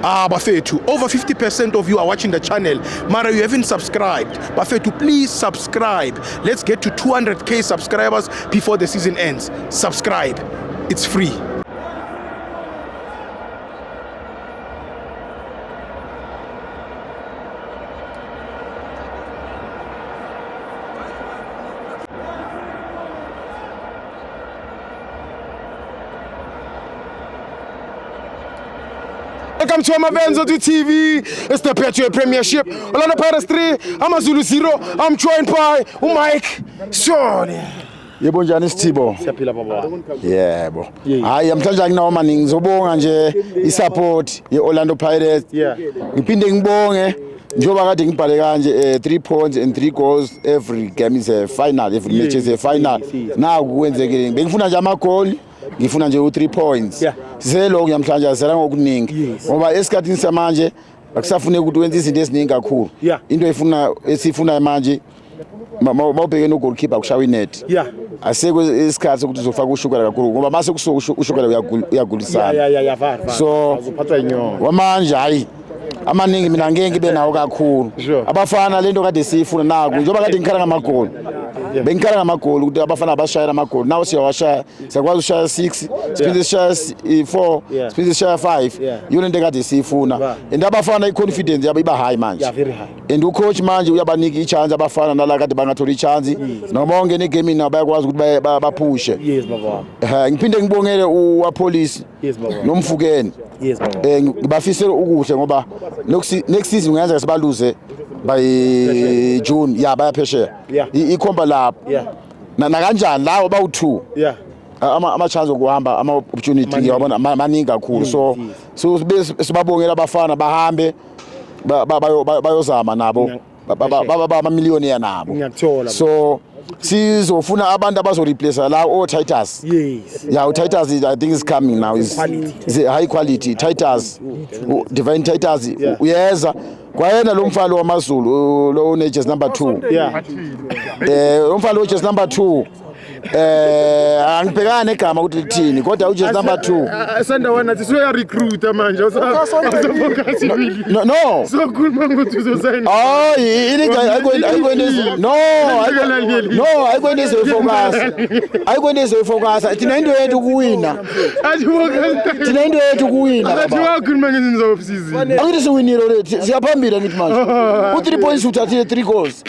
Bafethu, over 50% of you are watching the channel. Mara, you haven't subscribed. Bafethu, please subscribe. Let's get to 200k subscribers before the season ends. Subscribe. It's free. Welcome to Amavenzo TV. It's the Petro Premiership. Orlando Pirates 3, AmaZulu 0. I'm joined by Mike Sone. Yebo njani Sithibo? Siyaphila baba. Yebo. Hayi amhlanje nginawo maningi ngizobonga nje isupport yeOrlando Pirates. Ngiphinde ngibonge njoba kade ngibhale kanje 3 points and 3 goals every game is a final, every match is a final. Naku kwenzekile bengifuna nje ama goal, ngifuna nje u3 points. Siselo namhlanje asela ngokuningi ngoba esikhathini samanje akusafuneka ukuthi wenze izinto eziningi kakhulu. Into esifuna manje mawubheke no goalkeeper kushawa inet. Asekho isikhathi ukuthi uzofaka ushukela kakhulu ngoba mase ushukela uyagulisana. So uzophathwa inyongo. Wamanje hayi amaningi mina ngeke ngibe nawo kakhulu. Abafana lento kade siyifuna naku njoba kade ngikhala ngamagoli. Bengikhala ngamagoli ukuthi abafana abashayela amagoli. Nawo siyawashaya, siyakwazi ushaya 6, siphinde sishaya 4, siphinde sishaya 5. Yona into kade siyifuna. And abafana iconfidence yabo iba high manje. Yeah, very high. And ucoach manje uyabanika ichance abafana nala kade bangathola ichance. Noma ongena egame nabo bayakwazi ukuthi baphushe. Yes baba. Ngiphinde ngibongele uwapolice. Yes baba. Nomfukeni. Yes baba. Ngibafisela ukuhle ngoba next season ngiyenza sibaluze by June bayaphesheya ikhomba lapho na kanjani lawo bawu2 ama chance okuhamba ama opportunity ngiyabona maningi kakhulu so sibabongela abafana bahambe bayozama nabo baba amamiliyoni nabo so sizofuna abantu abazo replace la Titus. Titus I think is coming now is high quality Titus. Divine Titus uyeza kwayena lo mfalo wamaZulu lo unejes number 2 lo mfalo unejes number 2 angibhekana negama ukuthi lithini kodwa ujesu number 2 Sanda wana sisoya recruiter manje usafocus no so cool mango tuzosign ayikwenze focus thina into yethu kuwina athi wakho manje nizofisizi akuthi siwinile lethi siyaphambili ngithi manje u3 points uthathile 3 goals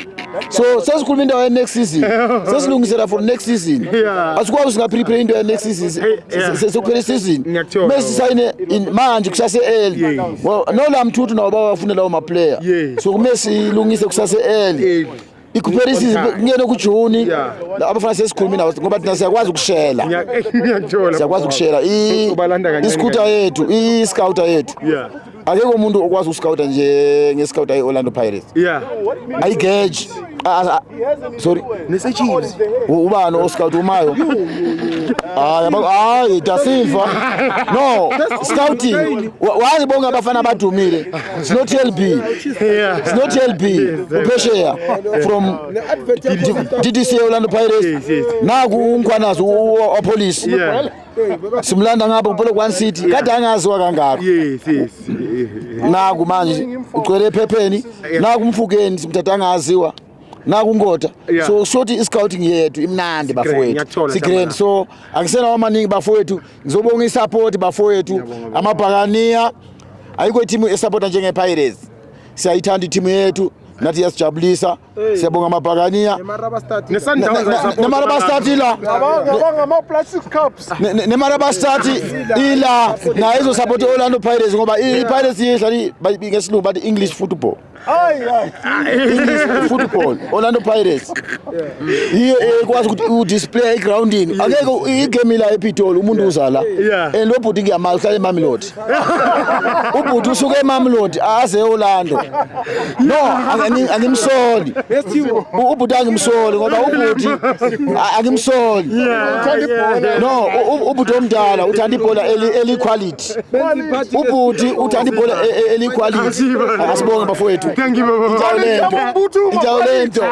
so sesikhuluma into next season sesilungisela for next season asikwazi singaprepare into next season sekuphela season Messi sign in manje kusase early no la mthuthu nawo bawafuna lawo ma player so Messi ilungise kusase early ikuphere season ngene ku June abafana sesikhuluma nawo ngoba thina siyakwazi ukushela siyakwazi ukushela iscooter yethu i-scouter yethu akekho umuntu okwazi ukuscouta nje ngescouter yeOrlando Pirates ayigage sorry nesechiefs ubani oscout umayo Da Silva no scouting wazi bonga abafana abadumile it's not LB uphesheya from DDC Orlando Pirates naku unkwanazo opolice simlanda ngapha kuphela ku1 city kade angaziwa kangaka naku manje ugcwele ephepheni naku umfukeni simthatha angaziwa naku Ngota so shoti iscouting yethu imnandi bafowethu sigrand so angisena amaningi bafowethu ngizobonga isupport bafowethu amabhakaniya ayikho team esupport njenge Pirates siyayithanda team yethu nathi yasijabulisa siyabonga amabhakaniya nemarabastati la ngama plastic cups nemarabastati ila na izo support Orlando Pirates ngoba iPirates yidlala ngesilungu bathi English football English football Orlando Pirates hiyo ekwazi ukuthi udisplay groundini akeke igame la ePitoli umuntu uzala lo bhuti ngiyamali uhlala eMamelodi ubhuti usuke eMamelodi aze eOrlando no angimsoli ubhuti angimsoli ngoba ubhuti angimsoli no ubhuti omdala uthanda ibhola eli quality ubhuti uthanda ibhola eli quality asibonge bafowethu thank you baba Injawulento